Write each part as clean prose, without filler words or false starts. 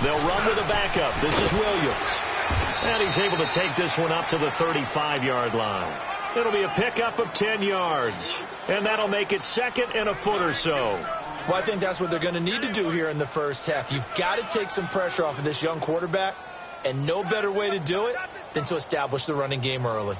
They'll run with a backup. This is Williams. And he's able to take this one up to the 35-yard line. It'll be a pickup of 10 yards. And that'll make it second and a foot or so. Well, I think that's what they're going to need to do here in the first half. You've got to take some pressure off of this young quarterback. And no better way to do it than to establish the running game early.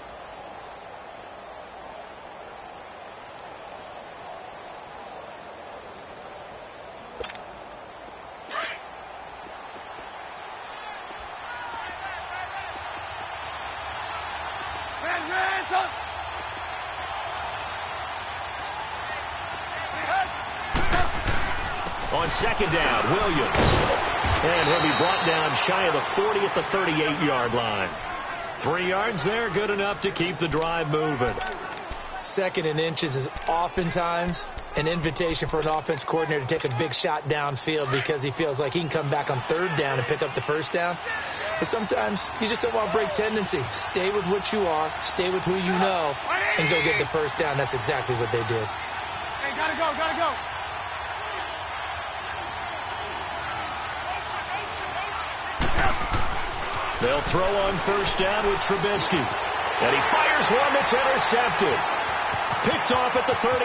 On second down, Williams. And he'll be brought down shy of the 40 at the 38-yard line. 3 yards there, good enough to keep the drive moving. Second and inches is oftentimes an invitation for an offense coordinator to take a big shot downfield because he feels like he can come back on third down and pick up the first down. But sometimes you just don't want to break tendency. Stay with what you are, stay with who you know, and go get the first down. That's exactly what they did. Hey, gotta go. They'll throw on first down with Trubisky. And he fires one that's intercepted. Picked off at the 38.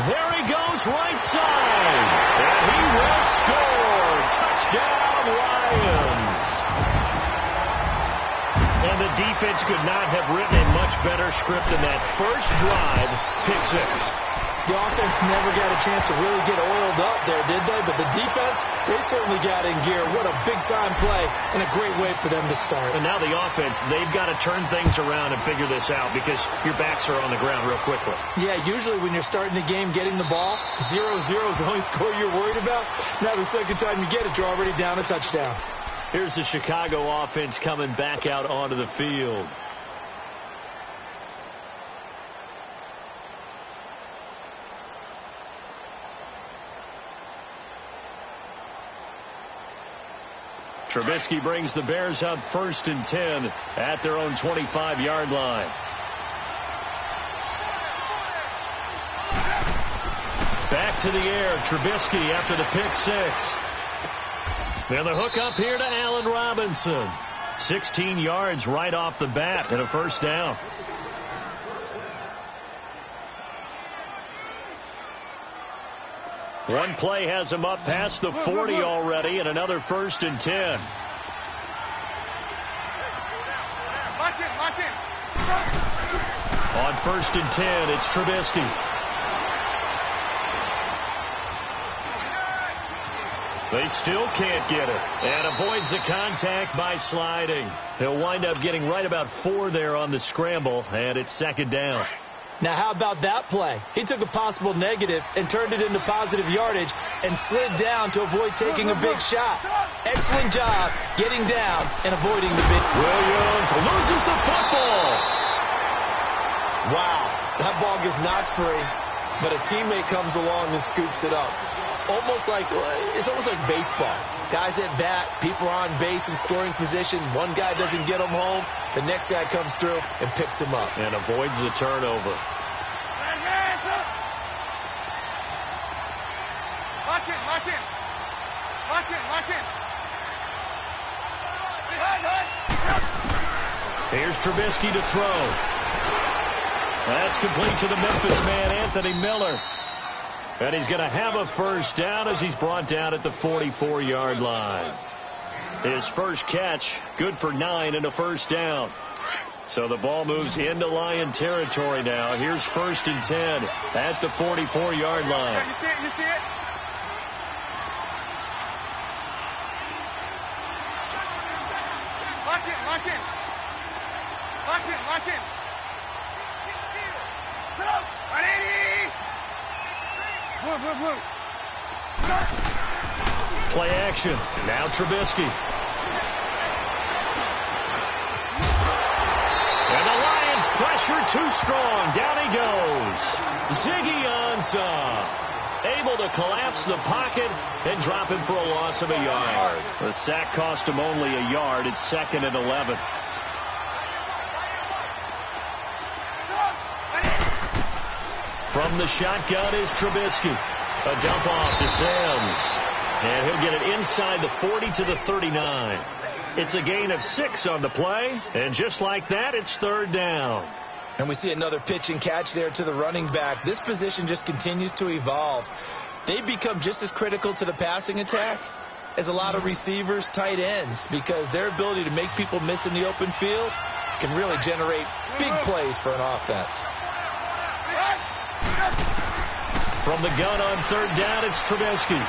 There he goes right side. And he will score. Touchdown, Lions. And the defense could not have written a much better script than that. First drive, pick six. The offense never got a chance to really get oiled up there, did they? But the defense, they certainly got in gear. What a big-time play and a great way for them to start. And now the offense, they've got to turn things around and figure this out because your backs are on the ground real quickly. Yeah, usually when you're starting the game getting the ball, 0-0 is the only score you're worried about. Now the second time you get it, you're already down a touchdown. Here's the Chicago offense coming back out onto the field. Trubisky brings the Bears up 1st and 10 at their own 25-yard line. Back to the air, Trubisky after the pick six. Then the hook up here to Allen Robinson. 16 yards right off the bat and a first down. One play has him up past the 40 already and another 1st and 10. On 1st and 10, it's Trubisky. They still can't get it. And avoids the contact by sliding. He'll wind up getting right about 4 there on the scramble, and it's 2nd down. Now, how about that play? He took a possible negative and turned it into positive yardage and slid down to avoid taking a big shot. Excellent job getting down and avoiding the big. Williams loses the football. Wow, that ball gets knocked free, but a teammate comes along and scoops it up. It's almost like baseball. Guys at bat, people are on base in scoring position. One guy doesn't get him home. The next guy comes through and picks him up. And avoids the turnover. Lock in. Here's Trubisky to throw. That's complete to the Memphis man, Anthony Miller. And he's going to have a first down as he's brought down at the 44-yard line. His first catch, good for 9 and a first down. So the ball moves into Lion territory now. Here's 1st and 10 at the 44-yard line. You see it? Lock in. Blue. Play action. Now Trubisky. And the Lions pressure too strong. Down he goes. Ziggy Ansah able to collapse the pocket and drop him for a loss of a yard. The sack cost him only a yard. It's 2nd and 11. From the shotgun is Trubisky. A dump off to Sims. And he'll get it inside the 40 to the 39. It's a gain of 6 on the play. And just like that, it's third down. And we see another pitch and catch there to the running back. This position just continues to evolve. They become just as critical to the passing attack as a lot of receivers, tight ends, because their ability to make people miss in the open field can really generate big plays for an offense. From the gun on third down, it's Trubisky.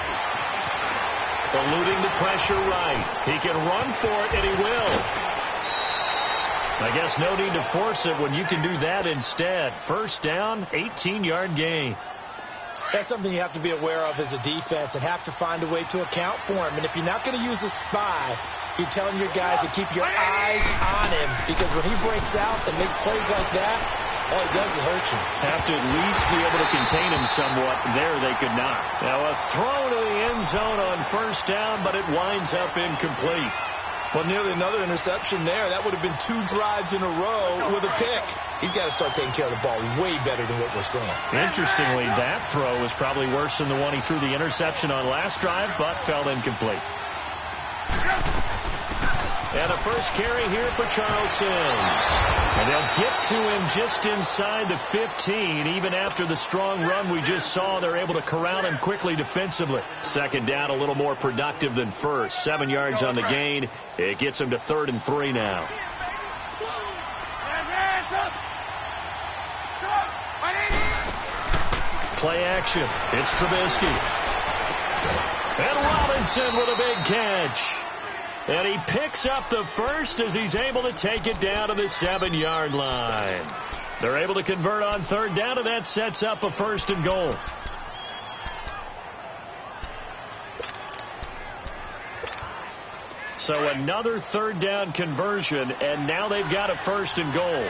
Eluding the pressure right. He can run for it, and he will. I guess no need to force it when you can do that instead. First down, 18-yard gain. That's something you have to be aware of as a defense and have to find a way to account for him. And if you're not going to use a spy, you're telling your guys to keep your eyes on him, because when he breaks out and makes plays like that, all he does is hurt you. Have to at least be able to contain him somewhat. There they could not. Now a throw to the end zone on first down, but it winds up incomplete. Well, nearly another interception there. That would have been 2 drives in a row with a pick. He's got to start taking care of the ball way better than what we're seeing. Interestingly, that throw was probably worse than the one he threw the interception on last drive, but fell incomplete. And a first carry here for Charles Sims. And they'll get to him just inside the 15. Even after the strong run we just saw, they're able to corral him quickly defensively. Second down, a little more productive than first. 7 yards on the gain. It gets him to 3rd and 3 now. Play action. It's Trubisky. And Robinson with a big catch. And he picks up the first as he's able to take it down to the 7-yard line. They're able to convert on third down, and that sets up a 1st and goal. So another third down conversion, and now they've got a 1st and goal.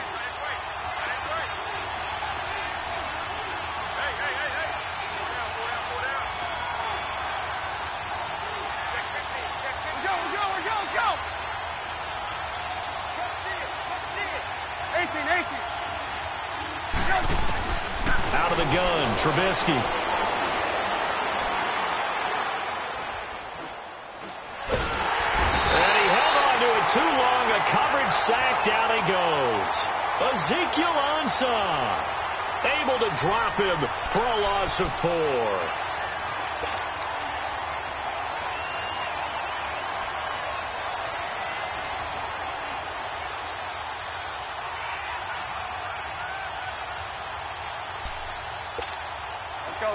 Out of the gun, Trubisky. And he held on to it too long. A coverage sack. Down he goes. Ezekiel Ansah able to drop him for a loss of 4.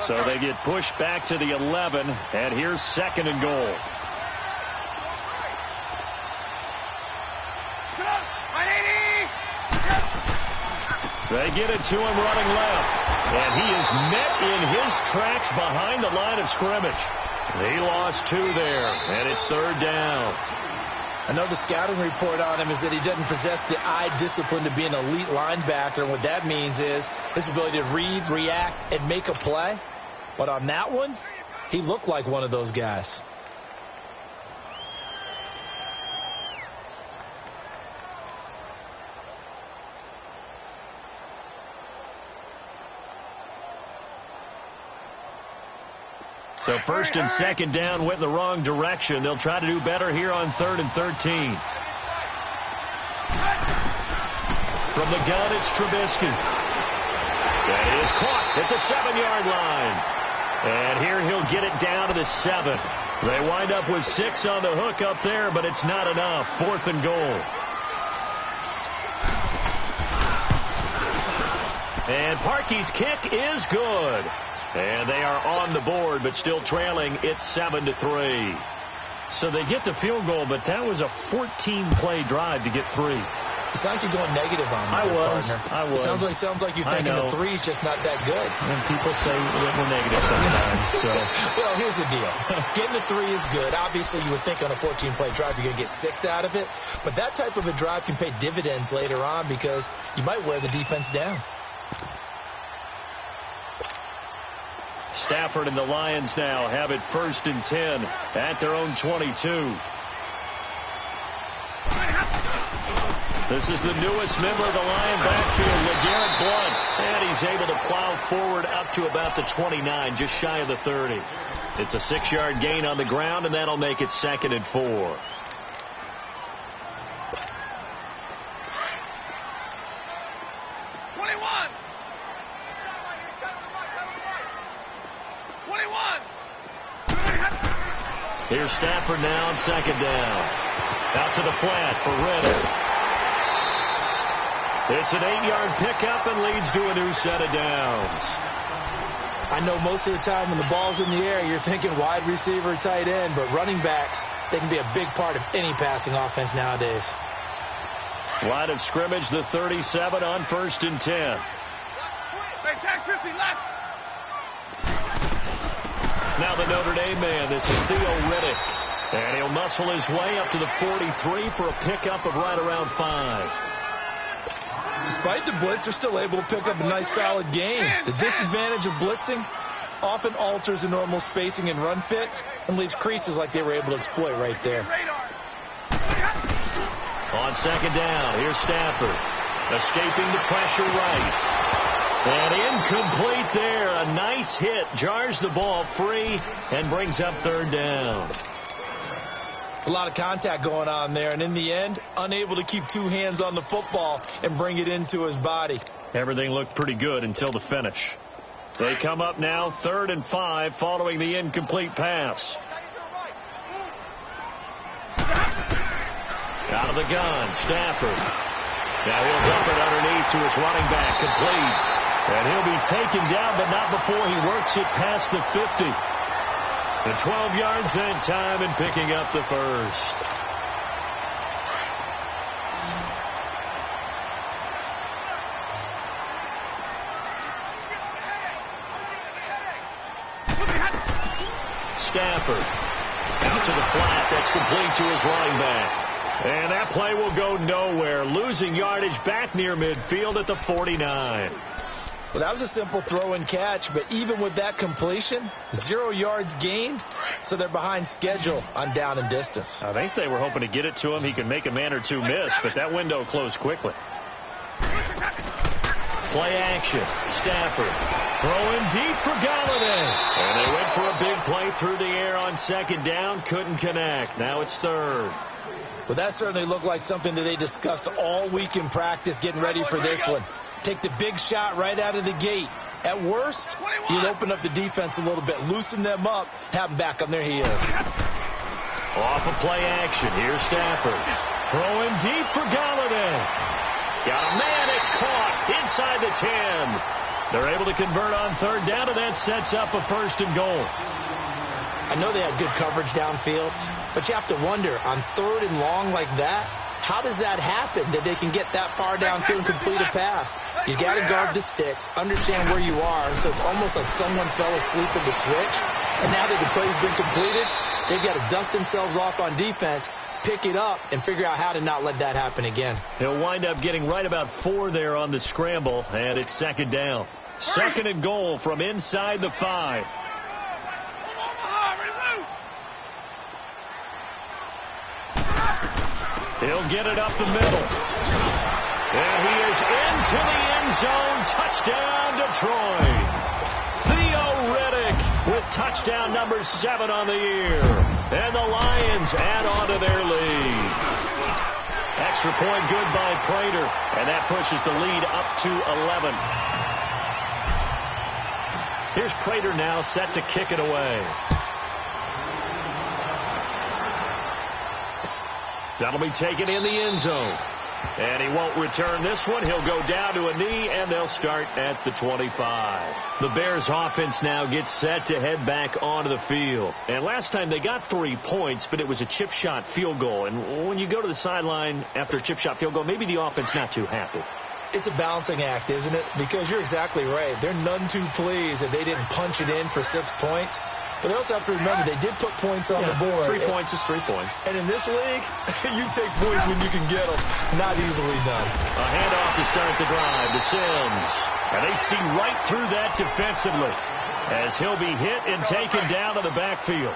So they get pushed back to the 11, and here's 2nd and goal. They get it to him running left, and he is met in his tracks behind the line of scrimmage. He lost 2 there, and it's 3rd down. I know the scouting report on him is that he doesn't possess the eye discipline to be an elite linebacker. And what that means is his ability to read, react, and make a play. But on that one, he looked like one of those guys. So 1st and 2nd down went in the wrong direction. They'll try to do better here on 3rd and 13. From the gun, it's Trubisky. That is caught at the 7-yard line. And here he'll get it down to the 7. They wind up with 6 on the hook up there, but it's not enough. 4th and goal. And Parkey's kick is good. And they are on the board, but still trailing. It's 7-3. So they get the field goal, but that was a 14-play drive to get 3. It's like you're going negative on me, I was. It sounds like you're thinking the 3 is just not that good. And people say that we're negative sometimes. So. Well, here's the deal. Getting the 3 is good. Obviously, you would think on a 14-play drive you're going to get 6 out of it. But that type of a drive can pay dividends later on because you might wear the defense down. Stafford and the Lions now have it 1st and 10 at their own 22. This is the newest member of the Lion backfield, LeGarrette Blount. And he's able to plow forward up to about the 29, just shy of the 30. It's a 6-yard gain on the ground, and that'll make it 2nd and 4. 21. Here's Stafford now on 2nd down. Out to the flat for Riddick. It's an 8-yard pickup and leads to a new set of downs. I know most of the time when the ball's in the air, you're thinking wide receiver, tight end, but running backs, they can be a big part of any passing offense nowadays. Line of scrimmage, the 37 on 1st and 10. Now the Notre Dame man, this is Theo Riddick. And he'll muscle his way up to the 43 for a pickup of right around 5. Despite the blitz, they're still able to pick up a nice solid gain. The disadvantage of blitzing often alters the normal spacing and run fits and leaves creases like they were able to exploit right there. On 2nd down, here's Stafford. Escaping the pressure right. And incomplete there. A nice hit. Jars the ball free and brings up 3rd down. It's a lot of contact going on there, and in the end, unable to keep 2 hands on the football and bring it into his body. Everything looked pretty good until the finish. They come up now 3rd and 5 following the incomplete pass. Out of the gun, Stafford. Now he'll dump it underneath to his running back, complete. And he'll be taken down, but not before he works it past the 50. The 12 yards that time and picking up the first. Stafford out to the flat. That's complete to his running back. And that play will go nowhere. Losing yardage back near midfield at the 49. Well, that was a simple throw and catch, but even with that completion, 0 yards gained, so they're behind schedule on down and distance. I think they were hoping to get it to him. He could make a man or two miss, but that window closed quickly. Play action. Stafford throwing deep for Galladay. And they went for a big play through the air on 2nd down. Couldn't connect. Now it's 3rd. Well, that certainly looked like something that they discussed all week in practice getting ready for this one. Take the big shot right out of the gate. At worst, you'd open up the defense a little bit, loosen them up, have them back on their heels. Off of play action. Here's Stafford. Throwing deep for Galladay. Got a man. It's caught inside the 10. They're able to convert on 3rd down, and that sets up a 1st and goal. I know they had good coverage downfield, but you have to wonder, on 3rd and long like that, how does that happen, that they can get that far downfield and complete a pass? You got to guard the sticks, understand where you are, so it's almost like someone fell asleep at the switch, and now that the play's been completed, they've got to dust themselves off on defense, pick it up, and figure out how to not let that happen again. He'll wind up getting right about 4 there on the scramble, and it's 2nd down. 2nd and goal from inside the 5. He'll get it up the middle. And he is into the end zone. Touchdown, Detroit. Theo Riddick with touchdown number 7 on the year. And the Lions add on to their lead. Extra point good by Prater. And that pushes the lead up to 11. Here's Prater now set to kick it away. That'll be taken in the end zone. And he won't return this one. He'll go down to a knee, and they'll start at the 25. The Bears offense now gets set to head back onto the field. And last time they got 3 points, but it was a chip shot field goal. And when you go to the sideline after a chip shot field goal, maybe the offense not too happy. It's a balancing act, isn't it? Because you're exactly right. They're none too pleased that they didn't punch it in for 6 points. But they also have to remember they did put points on the board. 3 points is 3 points. And in this league, you take points when you can get them. Not easily done. A handoff to start the drive to Sims. And they see right through that defensively as he'll be hit and taken down to the backfield.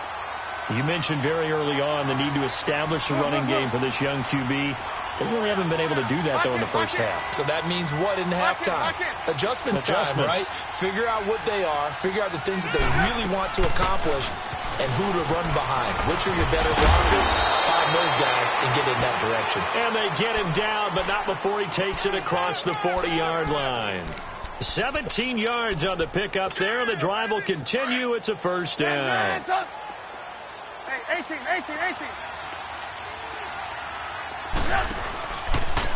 You mentioned very early on the need to establish a running game for this young QB. They really haven't been able to do that, though, in the first half. So that means what in halftime? Adjustments time, right? Figure out what they are, figure out the things that they really want to accomplish, and who to run behind. Which are your better blockers? Find those guys and get in that direction. And they get him down, but not before he takes it across the 40-yard line. 17 yards on the pickup there. The drive will continue. It's a first down. Hey, 18.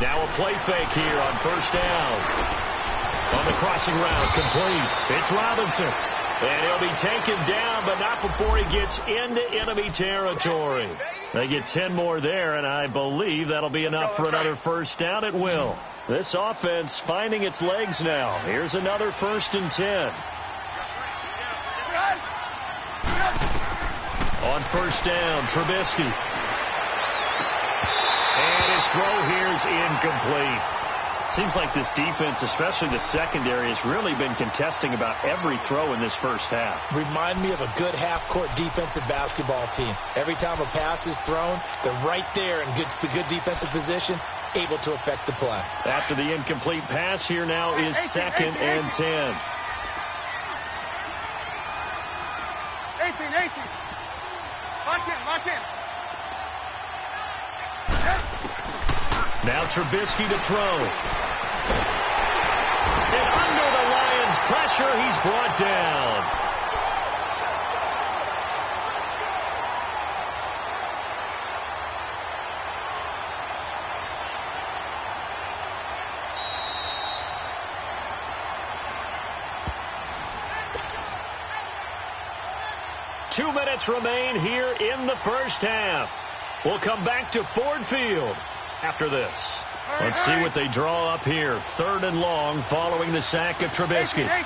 Now a play fake here on first down. On the crossing route, complete. It's Robinson. And he'll be taken down, but not before he gets into enemy territory. They get 10 more there, and I believe that'll be enough for another first down. It will. This offense finding its legs now. Here's another 1st and 10. On first down, Trubisky. And his throw here is incomplete. Seems like this defense, especially the secondary, has really been contesting about every throw in this first half. Remind me of a good half-court defensive basketball team. Every time a pass is thrown, they're right there and gets the good defensive position, able to affect the play. After the incomplete pass, here now is 2nd and 10. 18. Lock in. Now Trubisky to throw. And under the Lions' pressure, he's brought down. Two minutes remain here in the first half. We'll come back to Ford Field after this. Let's see what they draw up here. 3rd and long following the sack of Trubisky. 18.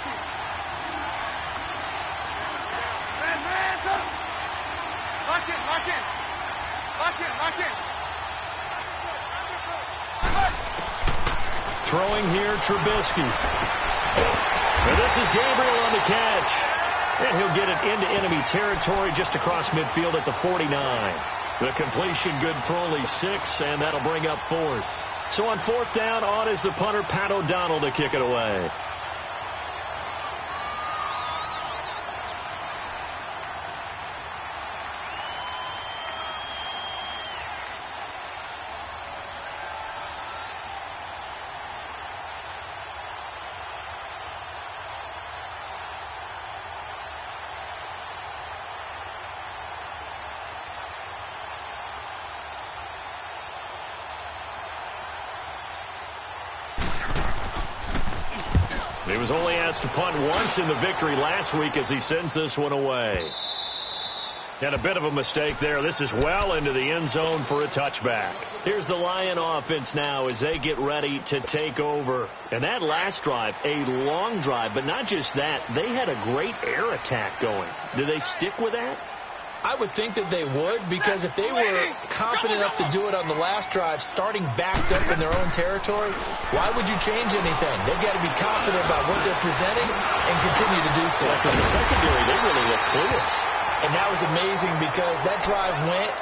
Lock in. Throwing here, Trubisky. So this is Gabriel on the catch. And he'll get it into enemy territory just across midfield at the 49. The completion good for only 6, and that'll bring up 4th. So on 4th down, on is the punter, Pat O'Donnell, to kick it away. He was only asked to punt once in the victory last week as he sends this one away. And a bit of a mistake there. This is well into the end zone for a touchback. Here's the Lion offense now as they get ready to take over. And that last drive, a long drive, but not just that. They had a great air attack going. Do they stick with that? I would think that they would, because if they were confident enough to do it on the last drive, starting backed up in their own territory, why would you change anything? They've got to be confident about what they're presenting and continue to do so. Because the secondary, they really look clueless. And that was amazing because that drive went,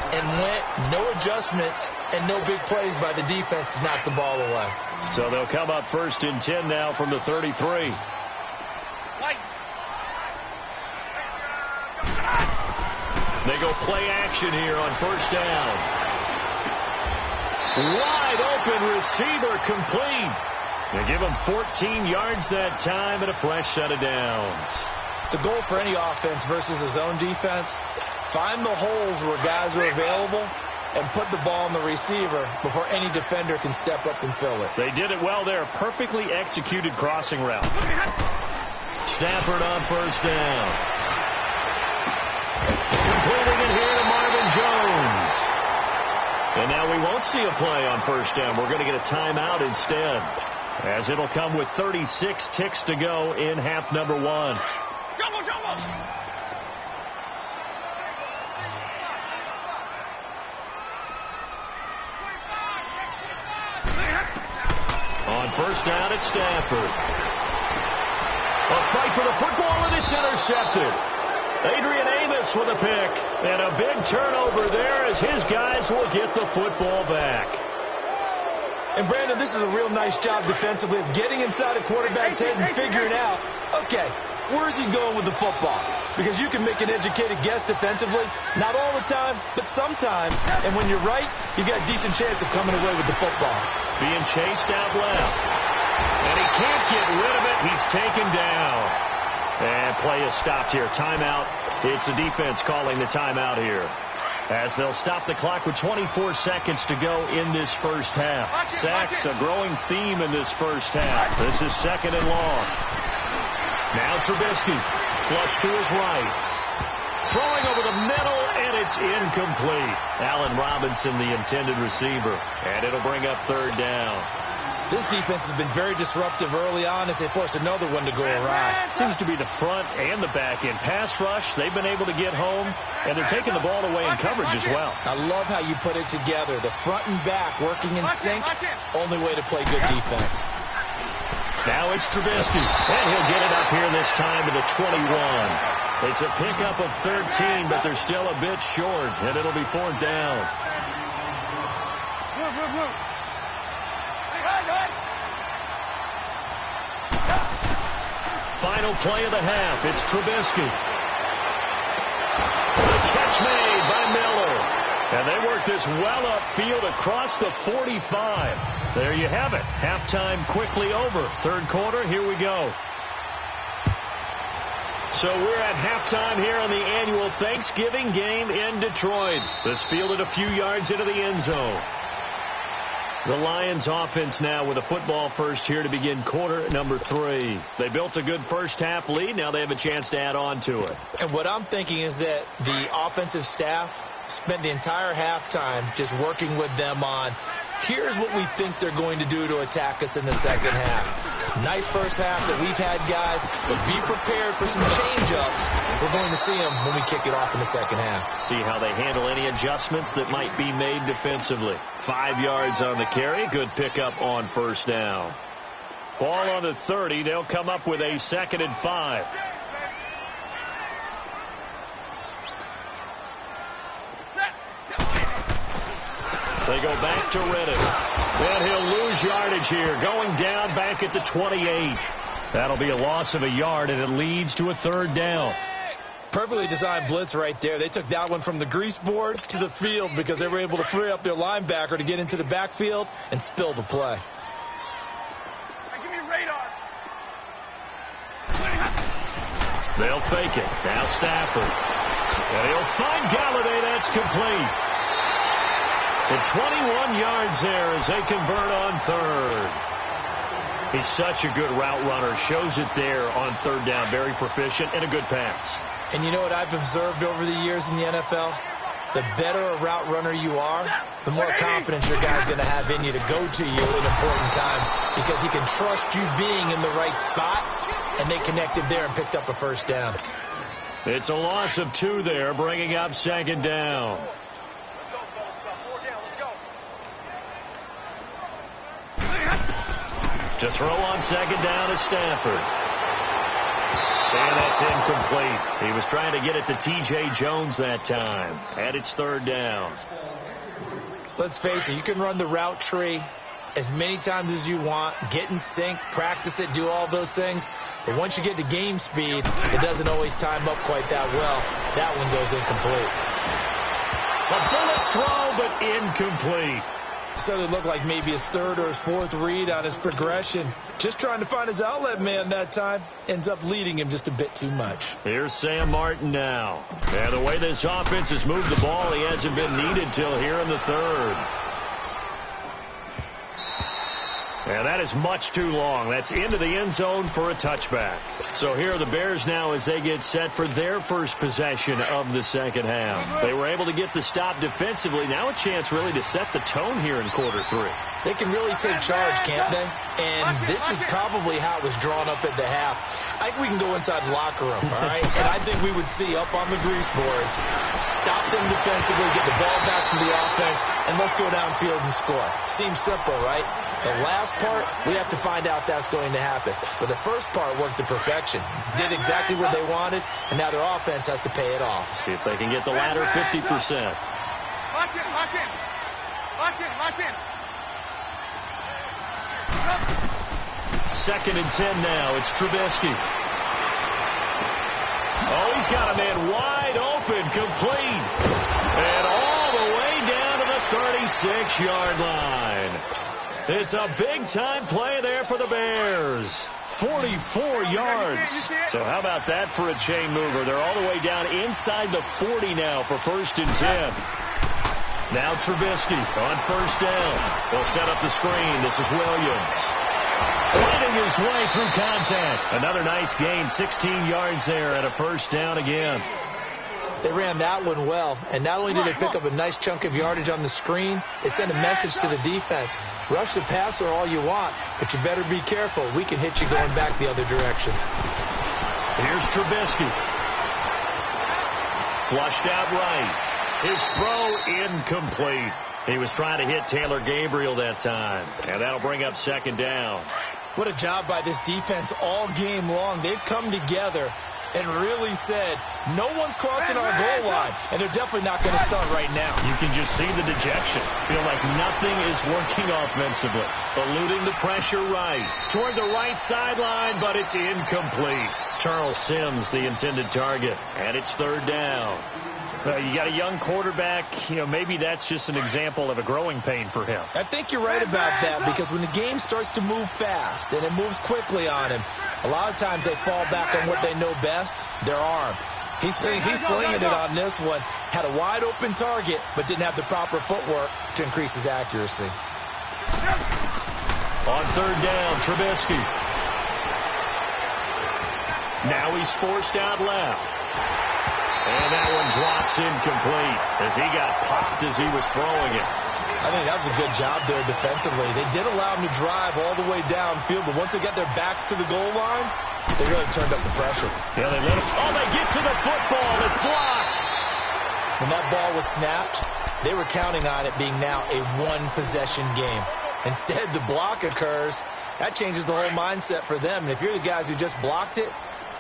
no adjustments, and no big plays by the defense to knock the ball away. So they'll come up 1st and 10 now from the 33. They go play action here on 1st down. Wide open receiver complete. They give him 14 yards that time and a fresh set of downs. The goal for any offense versus a zone defense, find the holes where guys are available and put the ball on the receiver before any defender can step up and fill it. They did it well there. Perfectly executed crossing route. Stafford on 1st down. Completing it here to Marvin Jones. And now we won't see a play on 1st down. We're going to get a timeout instead, as it'll come with 36 ticks to go in half number 1. On 1st down, it's Stafford. A fight for the football, and it's intercepted. Adrian Amos with a pick. And a big turnover there as his guys will get the football back. And, Brandon, this is a real nice job defensively of getting inside a quarterback's head and figuring out, okay, where's he going with the football? Because you can make an educated guess defensively. Not all the time, but sometimes. And when you're right, you got a decent chance of coming away with the football. Being chased out left. And he can't get rid of it. He's taken down. And play is stopped here. Timeout. It's the defense calling the timeout here, as they'll stop the clock with 24 seconds to go in this first half. Sacks a growing theme in this first half. This is second and long. Now Trubisky, flush to his right. Throwing over the middle, and it's incomplete. Allen Robinson, the intended receiver. And it'll bring up third down. This defense has been very disruptive early on as they force another one to go awry. Seems to be the front and the back end. Pass rush, they've been able to get home, and they're taking the ball away in coverage as well. I love how you put it together. The front and back working in sync, only way to play good defense. Now it's Trubisky, and he'll get it up here this time to the 21. It's a pickup of 13, but they're still a bit short, and it'll be fourth down. Final play of the half. It's Trubisky. The catch made by Miller. And they work this well upfield across the 45. There you have it. Halftime quickly over. Third quarter, here we go. So we're at halftime here on the annual Thanksgiving game in Detroit. This fielded a few yards into the end zone. The Lions offense now with a football first here to begin quarter number 3. They built a good first half lead. Now they have a chance to add on to it. And what I'm thinking is that the offensive staff spent the entire halftime just working with them on, here's what we think they're going to do to attack us in the second half. Nice first half that we've had, guys, but be prepared for some change-ups. We're going to see them when we kick it off in the second half. See how they handle any adjustments that might be made defensively. 5 yards on the carry. Good pickup on first down. Ball on the 30. They'll come up with a 2nd and 5. They go back to Reddick. And he'll lose yardage here. Going down back at the 28. That'll be a loss of a yard, and it leads to a third down. Perfectly designed blitz right there. They took that one from the grease board to the field because they were able to free up their linebacker to get into the backfield and spill the play. Give me radar. They'll fake it. Now Stafford. And he'll find Galladay. That's complete. The 21 yards there as they convert on third. He's such a good route runner. Shows it there on third down. Very proficient and a good pass. And you know what I've observed over the years in the NFL? The better a route runner you are, the more confidence your guy's going to have in you to go to you in important times because he can trust you being in the right spot, and they connected there and picked up a first down. It's a loss of 2 there, bringing up 2nd down. To throw on 2nd down is Stafford. And that's incomplete. He was trying to get it to T.J. Jones that time. And it's 3rd down. Let's face it, you can run the route tree as many times as you want, get in sync, practice it, do all those things. But once you get to game speed, it doesn't always time up quite that well. That one goes incomplete. A bullet throw, but incomplete. So it looked like maybe his 3rd or his 4th read on his progression. Just trying to find his outlet man that time. Ends up leading him just a bit too much. Here's Sam Martin now. And the way this offense has moved the ball, he hasn't been needed till here in the 3rd. And that is much too long. That's into the end zone for a touchback. So here are the Bears now as they get set for their first possession of the second half. They were able to get the stop defensively. Now a chance really to set the tone here in quarter 3. They can really take charge, can't they? And this is probably how it was drawn up at the half. I think we can go inside the locker room, all right? And I think we would see up on the grease boards, stop them defensively, get the ball back from the offense, and let's go downfield and score. Seems simple, right? The last part, we have to find out that's going to happen. But the first part worked to perfection. Did exactly what they wanted, and now their offense has to pay it off. See if they can get the latter 50%. Lock in, lock in. Lock in, lock in. 2nd and 10 now. It's Trubisky. Oh, he's got a man wide open, complete. And all the way down to the 36-yard line. It's a big-time play there for the Bears. 44 yards. So how about that for a chain mover? They're all the way down inside the 40 now for 1st and 10. Now Trubisky on 1st down. They'll set up the screen. This is Williams. Fighting his way through contact. Another nice gain, 16 yards there and a 1st down again. They ran that one well, and not only did they pick up a nice chunk of yardage on the screen, it sent a message to the defense. Rush the passer all you want, but you better be careful. We can hit you going back the other direction. Here's Trubisky. Flushed out right. His throw incomplete. He was trying to hit Taylor Gabriel that time, and that'll bring up 2nd down. What a job by this defense all game long. They've come together and really said, no one's crossing our goal line, and they're definitely not going to start right now. You can just see the dejection. Feel like nothing is working offensively. Eluding the pressure right. Toward the right sideline, but it's incomplete. Charles Sims, the intended target, and it's 3rd down. You got a young quarterback, maybe that's just an example of a growing pain for him. I think you're right about that, because when the game starts to move fast and it moves quickly on him, a lot of times they fall back on what they know best, their arm. He's slinging it on this one. Had a wide open target, but didn't have the proper footwork to increase his accuracy. On 3rd down, Trubisky. Now he's forced out left. And that one drops incomplete as he got popped as he was throwing it. I think that was a good job there defensively. They did allow him to drive all the way downfield, but once they got their backs to the goal line, they really turned up the pressure. Yeah, they let him. Oh, they get to the football. It's blocked. When that ball was snapped, they were counting on it being now a one-possession game. Instead, the block occurs. That changes the whole mindset for them. And if you're the guys who just blocked it,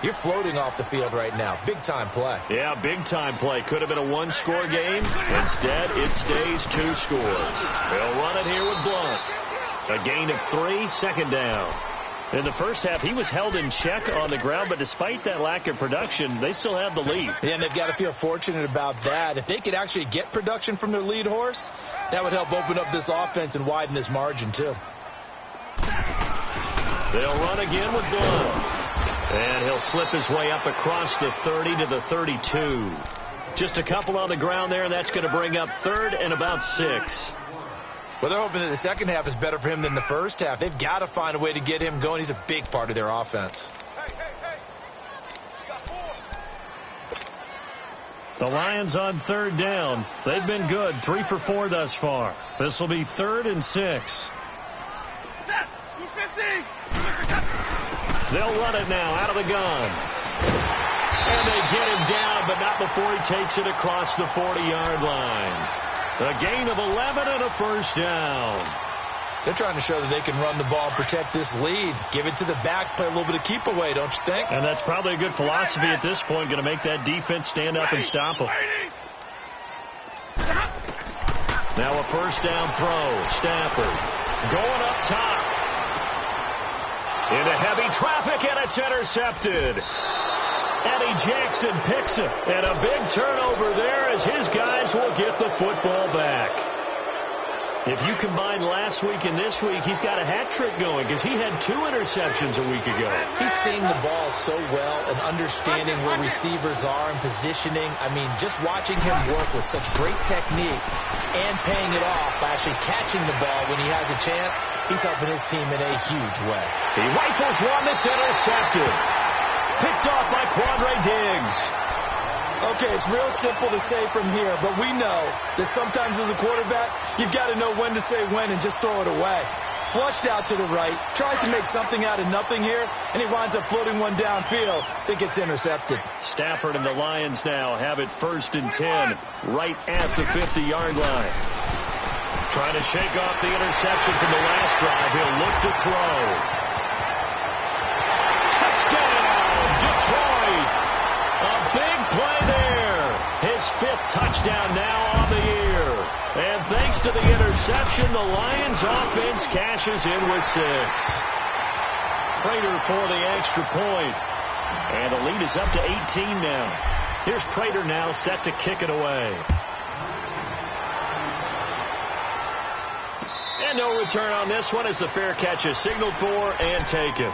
you're floating off the field right now. Big-time play. Yeah, big-time play. Could have been a one-score game. Instead, it stays 2 scores. They'll run it here with Blunt. A gain of 3, 2nd down. In the first half, he was held in check on the ground, but despite that lack of production, they still have the lead. Yeah, and they've got to feel fortunate about that. If they could actually get production from their lead horse, that would help open up this offense and widen this margin, too. They'll run again with Blunt. And he'll slip his way up across the 30 to the 32. Just a couple on the ground there, and that's going to bring up 3rd and about 6. Well, they're hoping that the second half is better for him than the first half. They've got to find a way to get him going. He's a big part of their offense. The Lions on 3rd down. They've been good, 3 for 4 thus far. This will be 3rd and 6. They'll run it now out of the gun. And they get him down, but not before he takes it across the 40-yard line. A gain of 11 and a 1st down. They're trying to show that they can run the ball and protect this lead. Give it to the backs, play a little bit of keep away, don't you think? And that's probably a good philosophy at this point, going to make that defense stand up and stop them. Now a 1st down throw. Stafford going up top. Into heavy traffic, and it's intercepted. Eddie Jackson picks it, and a big turnover there as his guys will get the football back. If you combine last week and this week, he's got a hat trick going because he had 2 interceptions a week ago. He's seeing the ball so well and understanding where receivers are and positioning. I mean, just watching him work with such great technique and paying it off by actually catching the ball when he has a chance, he's helping his team in a huge way. He rifles one that's intercepted. Picked off by Quandre Diggs. Okay, it's real simple to say from here, but we know that sometimes as a quarterback, you've got to know when to say when and just throw it away. Flushed out to the right. Tries to make something out of nothing here, and he winds up floating one downfield. I think it's intercepted. Stafford and the Lions now have it 1st and 10, right at the 50-yard line. Trying to shake off the interception from the last drive. He'll look to throw. Touchdown, Detroit. A big play there. His 5th touchdown now on the year. And thanks to the interception, the Lions offense cashes in with 6. Prater for the extra point. And the lead is up to 18 now. Here's Prater now set to kick it away. And no return on this one as the fair catch is signaled for and taken.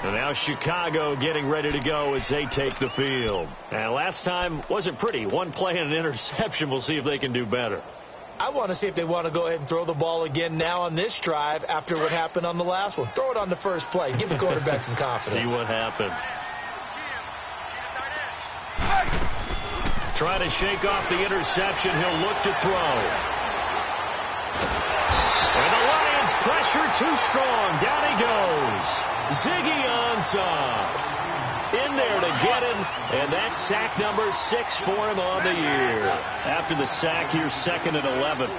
And now Chicago getting ready to go as they take the field. And last time wasn't pretty. One play and an interception. We'll see if they can do better. I want to see if they want to go ahead and throw the ball again now on this drive after what happened on the last one. Throw it on the first play. Give the quarterback some confidence. See what happens. Trying to shake off the interception. He'll look to throw. And the Lions pressure too strong. Down he goes. Ziggy Ansah in there to get him, and that's sack number 6 for him on the year. After the sack, here's 2nd and 11.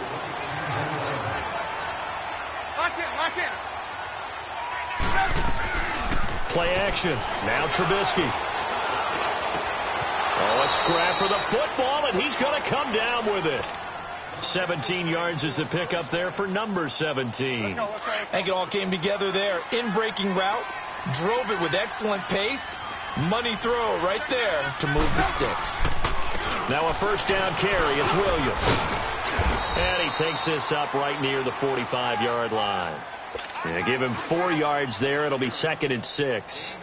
Play action. Now Trubisky. Oh, a scrap for the football, and he's going to come down with it. 17 yards is the pickup there for number 17. I think it all came together there. In-breaking route, drove it with excellent pace. Money throw right there to move the sticks. Now a 1st down carry. It's Williams. And he takes this up right near the 45-yard line. And give him 4 yards there. It'll be 2nd and 6.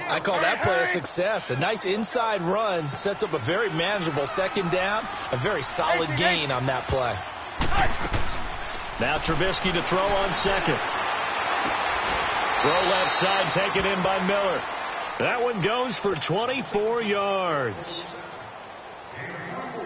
I call that play a success. A nice inside run sets up a very manageable 2nd down. A very solid gain on that play. Now Trubisky to throw on 2nd. Throw left side taken in by Miller. That one goes for 24 yards.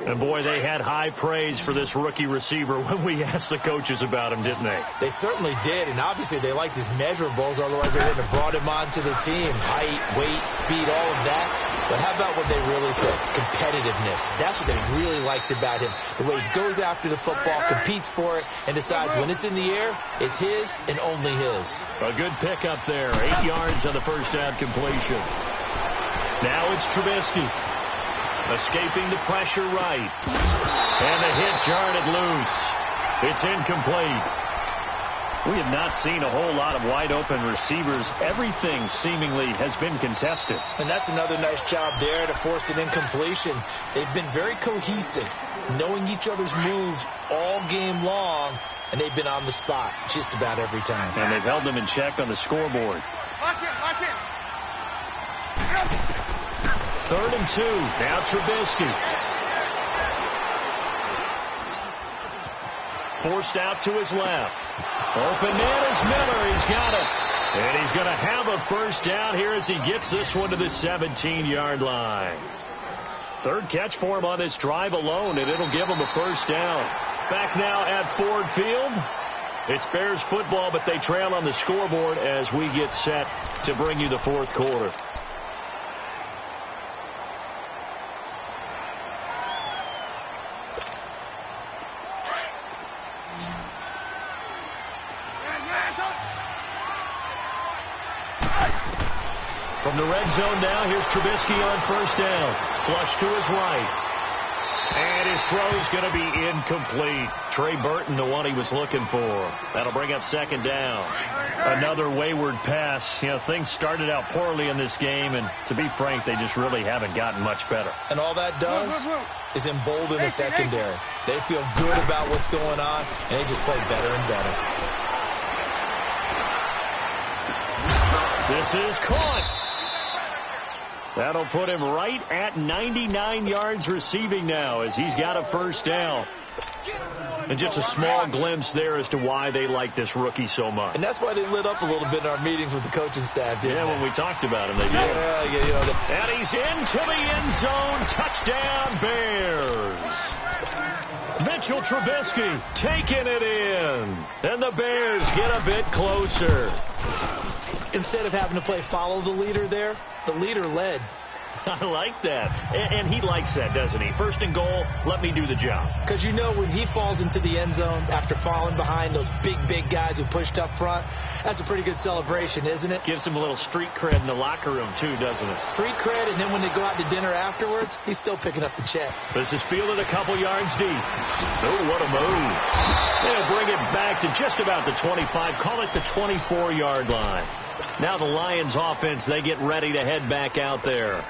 And boy, they had high praise for this rookie receiver when we asked the coaches about him, didn't they? They certainly did, and obviously they liked his measurables, otherwise they wouldn't have brought him onto the team. Height, weight, speed, all of that. But how about what they really said? Competitiveness. That's what they really liked about him. The way he goes after the football, competes for it, and decides when it's in the air, it's his and only his. A good pickup there. 8 yards on the 1st down completion. Now it's Trubisky. Escaping the pressure right. And the hit jarred it loose. It's incomplete. We have not seen a whole lot of wide open receivers. Everything seemingly has been contested. And that's another nice job there to force an incompletion. They've been very cohesive, knowing each other's moves all game long, and they've been on the spot just about every time. And they've held them in check on the scoreboard. Lock it. 3rd and 2. Now Trubisky. Forced out to his left. Open man is Miller. He's got it. And he's going to have a 1st down here as he gets this one to the 17-yard line. 3rd catch for him on this drive alone, and it'll give him a 1st down. Back now at Ford Field. It's Bears football, but they trail on the scoreboard as we get set to bring you the 4th quarter. From the red zone now, here's Trubisky on 1st down. Flush to his right. And his throw's going to be incomplete. Trey Burton, the one he was looking for. That'll bring up 2nd down. Another wayward pass. You know, things started out poorly in this game, and to be frank, they just really haven't gotten much better. And all that does is embolden the secondary. They feel good about what's going on, and they just play better and better. This is caught. That'll put him right at 99 yards receiving now as he's got a 1st down. And just a small glimpse there as to why they like this rookie so much. And that's why they lit up a little bit in our meetings with the coaching staff, didn't they? When we talked about him, they did. Yeah, and he's into the end zone. Touchdown, Bears. Mitchell Trubisky taking it in. And the Bears get a bit closer. Instead of having to play follow the leader there, the leader led. I like that. And he likes that, doesn't he? First and goal, let me do the job. Because you know when he falls into the end zone after falling behind those big guys who pushed up front, that's a pretty good celebration, isn't it? Gives him a little street cred in the locker room, too, doesn't it? Street cred, and then when they go out to dinner afterwards, he's still picking up the check. This is fielded a couple yards deep. Oh, what a move. They'll bring it back to just about the 25. Call it the 24-yard line. Now the Lions offense, they get ready to head back out there.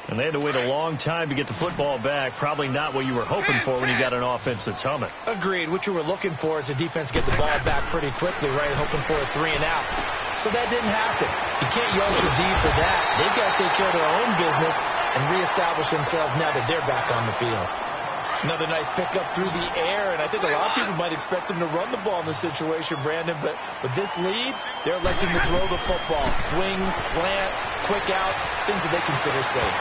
And they had to wait a long time to get the football back. Probably not what you were hoping for when you got an offense that's humming. Agreed. What you were looking for is the defense get the ball back pretty quickly, right? Hoping for a 3 and out. So that didn't happen. You can't yell your D for that. They've got to take care of their own business and reestablish themselves now that they're back on the field. Another nice pickup through the air, and I think a lot of people might expect them to run the ball in this situation, Brandon, but with this lead, they're electing to throw the football. Swings, slants, quick outs, things that they consider safe.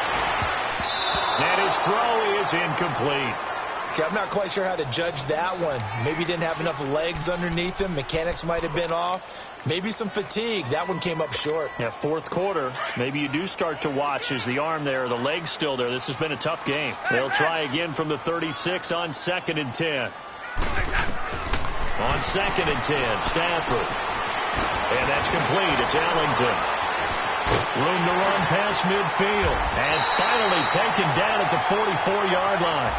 And his throw is incomplete. Okay, I'm not quite sure how to judge that one. Maybe he didn't have enough legs underneath him. Mechanics might have been off. Maybe some fatigue. That one came up short. Yeah, fourth quarter. Maybe you do start to watch as the arm there, the leg's still there. This has been a tough game. They'll try again from the 36 on 2nd and 10. On 2nd and 10, Stafford. And that's complete. It's Ellington. Room to run past midfield. And finally taken down at the 44-yard line.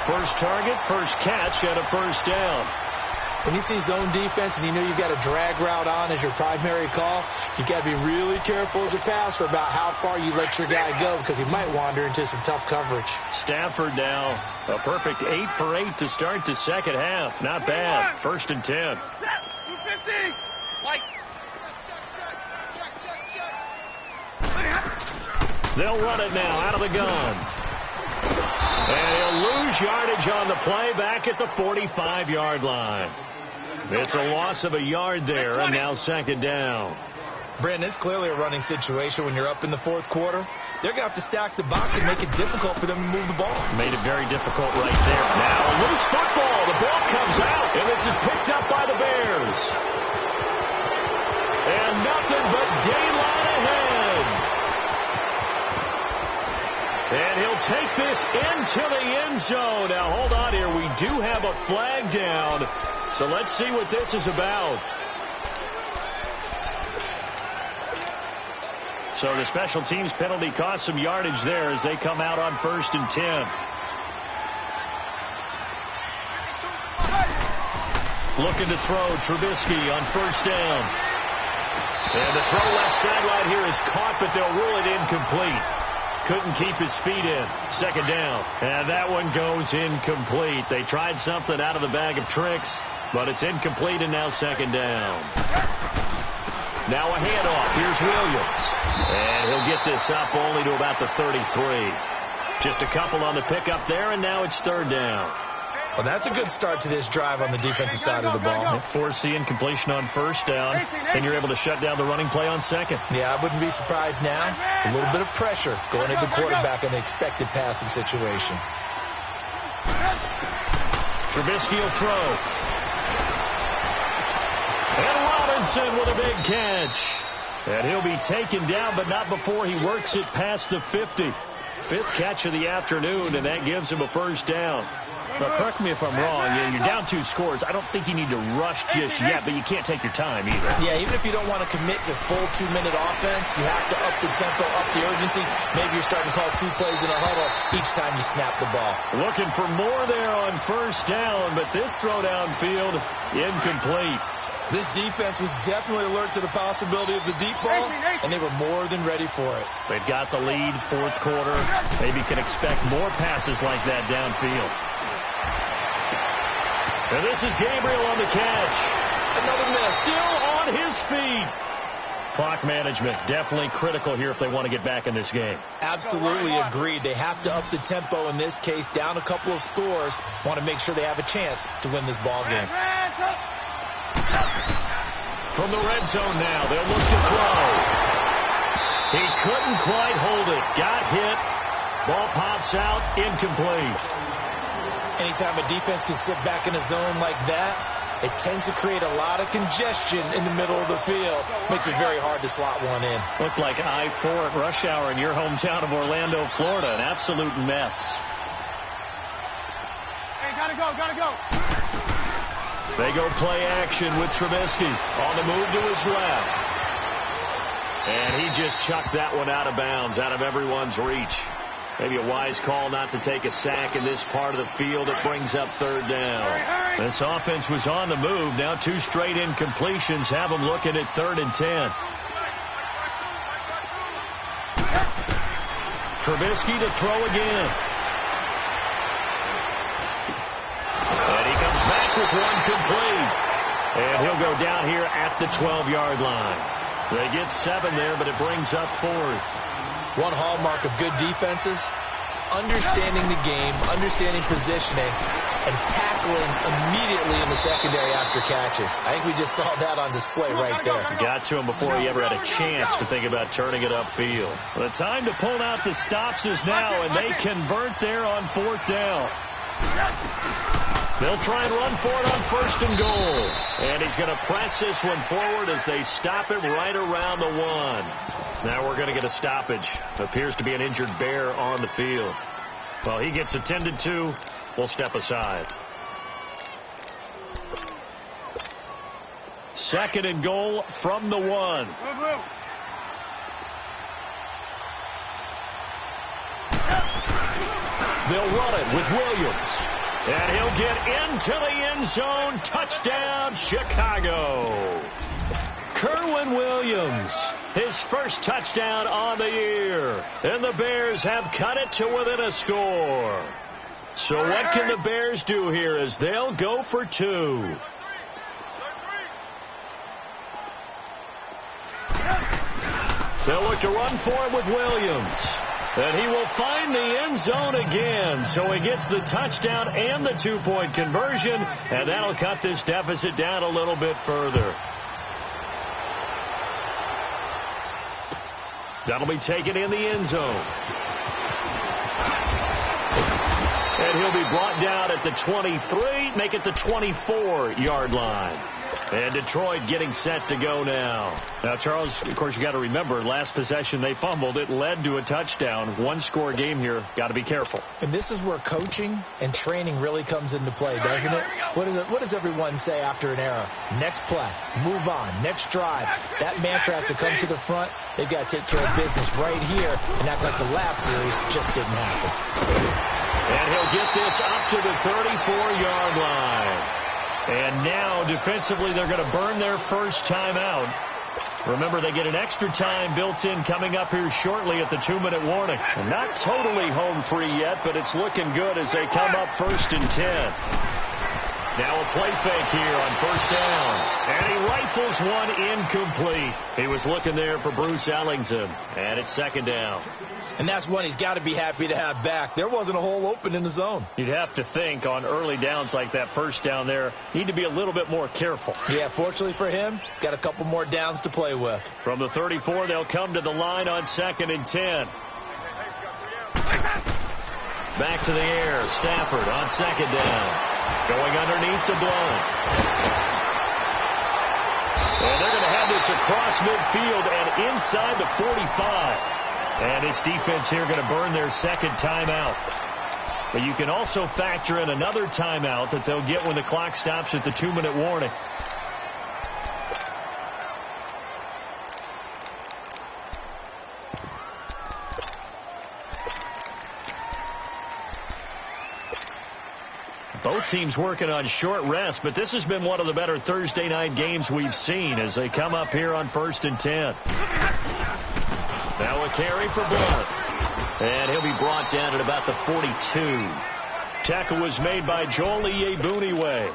First target, first catch, and a first down. When you see zone defense and you know you've got a drag route on as your primary call, you've got to be really careful as a passer about how far you let your guy go because he might wander into some tough coverage. Stafford now a perfect 8 for 8 to start the second half. Not bad. 1st and 10. They'll run it now out of the gun. And he'll lose yardage on the play back at the 45-yard line. It's a loss of a yard there, and now 2nd down. Brandon, it's clearly a running situation when you're up in the fourth quarter. They're going to have to stack the box and make it difficult for them to move the ball. Made it very difficult right there. Now a loose football. The ball comes out, and this is picked up by the Bears. And nothing but daylight ahead. And he'll take this into the end zone. Now, hold on here. We do have a flag down. So let's see what this is about. So the special teams penalty cost some yardage there as they come out on 1st and 10. Looking to throw Trubisky on 1st down. And the throw left sideline here is caught, but they'll rule it incomplete. Couldn't keep his feet in. 2nd down. And that one goes incomplete. They tried something out of the bag of tricks, but it's incomplete, and now 2nd down. Now a handoff. Here's Williams. And he'll get this up only to about the 33. Just a couple on the pickup there, and now it's 3rd down. Well, that's a good start to this drive on the defensive side of the ball. Force the incompletion on 1st down, and you're able to shut down the running play on 2nd. Yeah, I wouldn't be surprised now. A little bit of pressure going into the quarterback in the expected passing situation. Trubisky will throw. And Robinson with a big catch. And he'll be taken down, but not before he works it past the 50. 5th catch of the afternoon, and that gives him a 1st down. Now, correct me if I'm wrong. You're down 2 scores. I don't think you need to rush just yet, but you can't take your time either. Yeah, even if you don't want to commit to full 2-minute offense, you have to up the tempo, up the urgency. Maybe you're starting to call 2 plays in a huddle each time you snap the ball. Looking for more there on 1st down, but this throw downfield, incomplete. This defense was definitely alert to the possibility of the deep ball, and they were more than ready for it. They've got the lead, 4th quarter. Maybe can expect more passes like that downfield. And this is Gabriel on the catch. Another miss. Still on his feet. Clock management definitely critical here if they want to get back in this game. Absolutely agreed. They have to up the tempo in this case, down a couple of scores. Want to make sure they have a chance to win this ball game. From the red zone now, they'll look to throw. He couldn't quite hold it. Got hit. Ball pops out, incomplete. Anytime a defense can sit back in a zone like that, it tends to create a lot of congestion in the middle of the field. Makes it very hard to slot one in. Looked like I-4 at rush hour in your hometown of Orlando, Florida. An absolute mess. Hey, gotta go. They go play action with Trubisky on the move to his left. And he just chucked that one out of bounds, out of everyone's reach. Maybe a wise call not to take a sack in this part of the field. It brings up third down. This offense was on the move. Now 2 straight incompletions have them looking at 3rd and 10. Trubisky to throw again. And he comes back with one complete. And he'll go down here at the 12-yard line. They get 7 there, but it brings up 4th. One hallmark of good defenses is understanding the game, understanding positioning, and tackling immediately in the secondary after catches. I think we just saw that on display right there. Got to him before he ever had a chance to think about turning it upfield. The time to pull out the stops is now, and they convert there on 4th down. They'll try and run for it on 1st and goal. And he's going to press this one forward as they stop him right around the 1. Now we're going to get a stoppage. Appears to be an injured bear on the field. Well, he gets attended to. We'll step aside. 2nd and goal from the 1. They'll run it with Williams. And he'll get into the end zone. Touchdown, Chicago. Kerwin Williams, his first touchdown on the year. And the Bears have cut it to within a score. So what can the Bears do here as they'll go for 2? They'll look to run for it with Williams. And he will find the end zone again. So he gets the touchdown and the 2-point conversion. And that'll cut this deficit down a little bit further. That'll be taken in the end zone. And he'll be brought down at the 23, make it the 24-yard line. And Detroit getting set to go now. Now, Charles, of course, you got to remember, last possession they fumbled. It led to a touchdown. 1-score game here. Got to be careful. And this is where coaching and training really comes into play, doesn't it? What does everyone say after an error? Next play, move on, next drive. That mantra has to come to the front. They've got to take care of business right here and act like the last series just didn't happen. And he'll get this up to the 34-yard line. And now, defensively, they're going to burn their first timeout. Remember, they get an extra time built in coming up here shortly at the 2-minute warning. And not totally home free yet, but it's looking good as they come up 1st and 10. Now a play fake here on 1st down. And he rifles one incomplete. He was looking there for Bruce Ellington. And it's 2nd down. And that's one he's got to be happy to have back. There wasn't a hole open in the zone. You'd have to think on early downs like that 1st down there, need to be a little bit more careful. Yeah, fortunately for him, got a couple more downs to play with. From the 34, they'll come to the line on 2nd and 10. Back to the air. Stafford on 2nd down. Going underneath to Blount. And they're going to have this across midfield and inside the 45. And this defense here going to burn their 2nd timeout. But you can also factor in another timeout that they'll get when the clock stops at the 2-minute warning. Both teams working on short rest, but this has been one of the better Thursday night games we've seen as they come up here on 1st and 10. Now a carry for Blount. And he'll be brought down at about the 42. Tackle was made by Joel Iyiegbuniwe.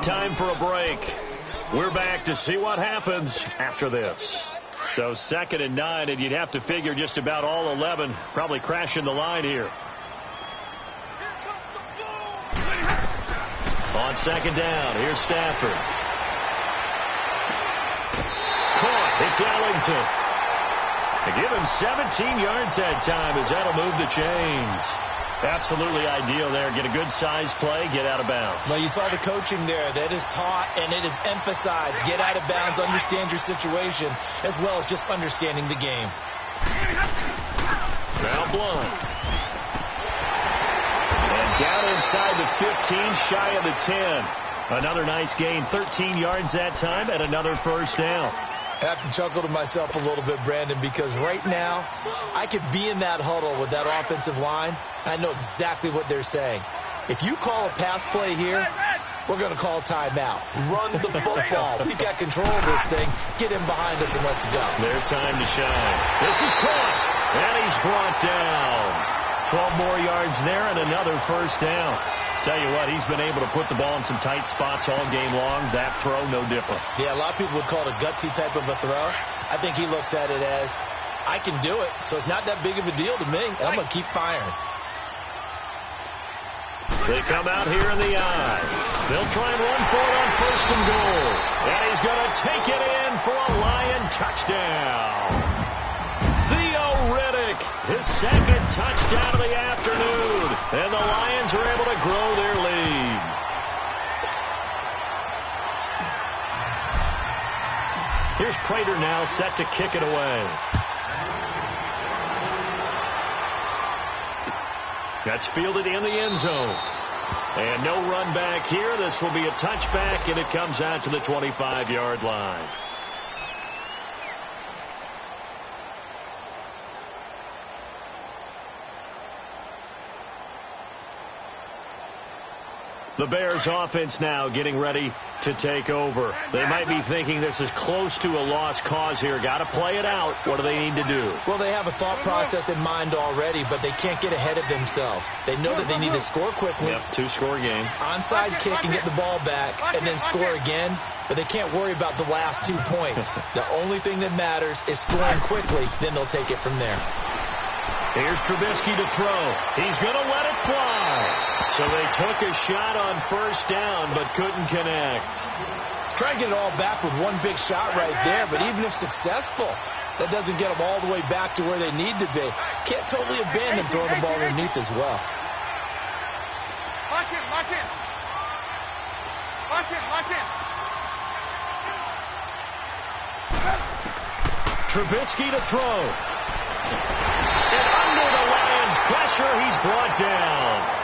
Time for a break. We're back to see what happens after this. So 2nd and 9, and you'd have to figure just about all 11 probably crashing the line here. On 2nd down, here's Stafford. Caught. It's Ellington. They give him 17 yards that time as that'll move the chains. Absolutely ideal there. Get a good size play, get out of bounds. Well, you saw the coaching there. That is taught and it is emphasized. Get out of bounds, understand your situation, as well as just understanding the game. Now Blunt. And down inside the 15, shy of the 10. Another nice gain, 13 yards that time, and another first down. I have to chuckle to myself a little bit, Brandon, because right now I could be in that huddle with that offensive line. I know exactly what they're saying. If you call a pass play here, we're going to call timeout. Run the football. We've got control of this thing. Get him behind us and let's go. Their time to shine. This is caught, and he's brought down. 12 more yards there and another first down. Tell you what, he's been able to put the ball in some tight spots all game long. That throw, no different. Yeah, a lot of people would call it a gutsy type of a throw. I think he looks at it as, I can do it, so it's not that big of a deal to me, and I'm going to keep firing. They come out here in the eye. They'll try and run for it on first and goal. And he's going to take it in for a Lion touchdown. His second touchdown of the afternoon. And the Lions are able to grow their lead. Here's Prater now set to kick it away. That's fielded in the end zone. And no run back here. This will be a touchback, and it comes out to the 25-yard line. The Bears offense now getting ready to take over. They might be thinking this is close to a lost cause here. Got to play it out. What do they need to do? Well, they have a thought process in mind already, but they can't get ahead of themselves. They know that they need to score quickly. Yep, two-score game. Onside kick and get the ball back and then score again, but they can't worry about the last 2 points. The only thing that matters is scoring quickly, then they'll take it from there. Here's Trubisky to throw. He's going to let it fly. So they took a shot on first down, but couldn't connect. Try and get it all back with one big shot right there, but even if successful, that doesn't get them all the way back to where they need to be. Can't totally abandon throwing the ball underneath as well. Lock in, lock in. Lock in, lock in. Trubisky to throw. And under the Lions' pressure, he's brought down.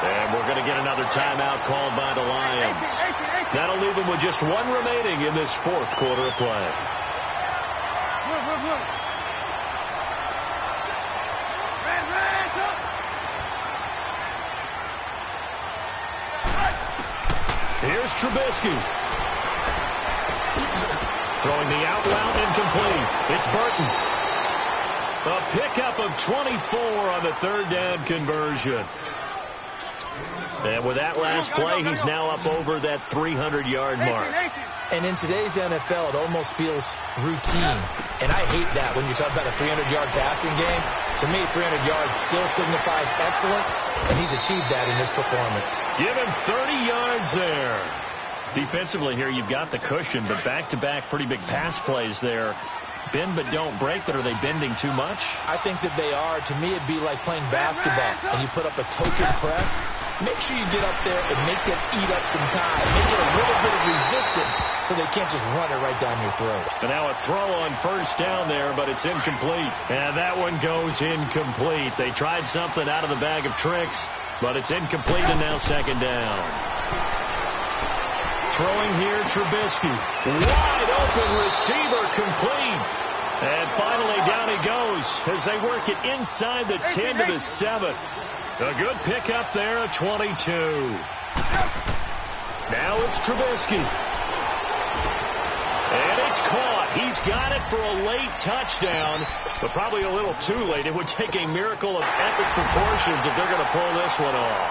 And we're going to get another timeout called by the Lions. That'll leave them with just one remaining in this fourth quarter of play. Here's Trubisky. Throwing the out route incomplete. It's Burton. A pickup of 24 on the third down conversion. And with that last play, he's now up over that 300-yard mark. And in today's NFL, it almost feels routine. And I hate that when you talk about a 300-yard passing game. To me, 300 yards still signifies excellence, and he's achieved that in this performance. Give him 30 yards there. Defensively here, you've got the cushion, but back-to-back pretty big pass plays there. Bend but don't break, but are they bending too much? I think that they are. To me, it'd be like playing basketball, and you put up a token press. Make sure you get up there and make them eat up some time. Make it a little bit of resistance so they can't just run it right down your throat. And now a throw on first down there, but it's incomplete. And that one goes incomplete. They tried something out of the bag of tricks, but it's incomplete, and now second down. Throwing here, Trubisky. Wide open receiver, complete. And finally down he goes as they work it inside the 10 to the 7. A good pickup there at 22. Now it's Trubisky. And it's caught. He's got it for a late touchdown, but probably a little too late. It would take a miracle of epic proportions if they're going to pull this one off.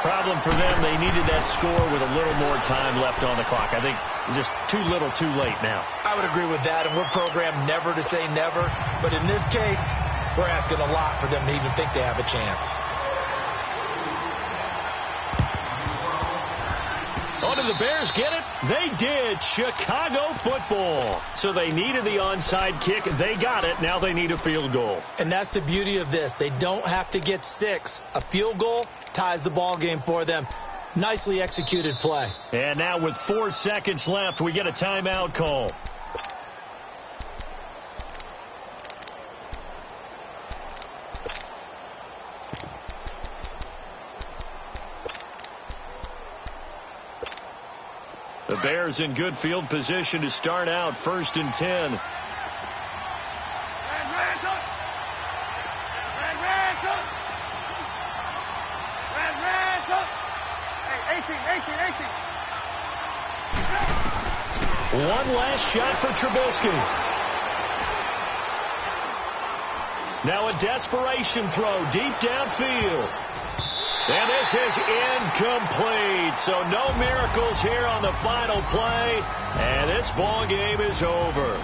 Problem for them, they needed that score with a little more time left on the clock. I think just too little, too late now. I would agree with that, and we're programmed never to say never. But in this case, we're asking a lot for them to even think they have a chance. On to did the Bears get it? They did. Chicago football. So they needed the onside kick. They got it. Now they need a field goal. And that's the beauty of this. They don't have to get 6. A field goal ties the ball game for them. Nicely executed play. And now with 4 seconds left, we get a timeout call. The Bears in good field position to start out 1st and 10. One last shot for Trubisky. Now a desperation throw deep downfield. And this is incomplete. So no miracles here on the final play. And this ball game is over.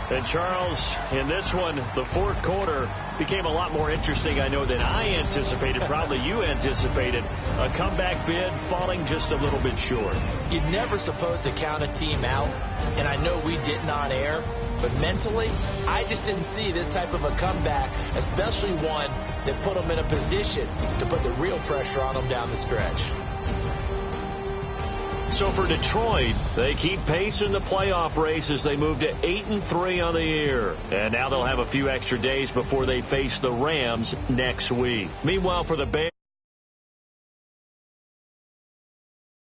And Charles, in this one, the 4th quarter became a lot more interesting, I know, than I anticipated. Probably you anticipated. A comeback bid falling just a little bit short. You're never supposed to count a team out. And I know we didn't on air. But mentally, I just didn't see this type of a comeback, especially one that put them in a position to put the real pressure on them down the stretch. So for Detroit, they keep pace in the playoff race as they move to 8-3 on the year. And now they'll have a few extra days before they face the Rams next week. Meanwhile, for the Bears,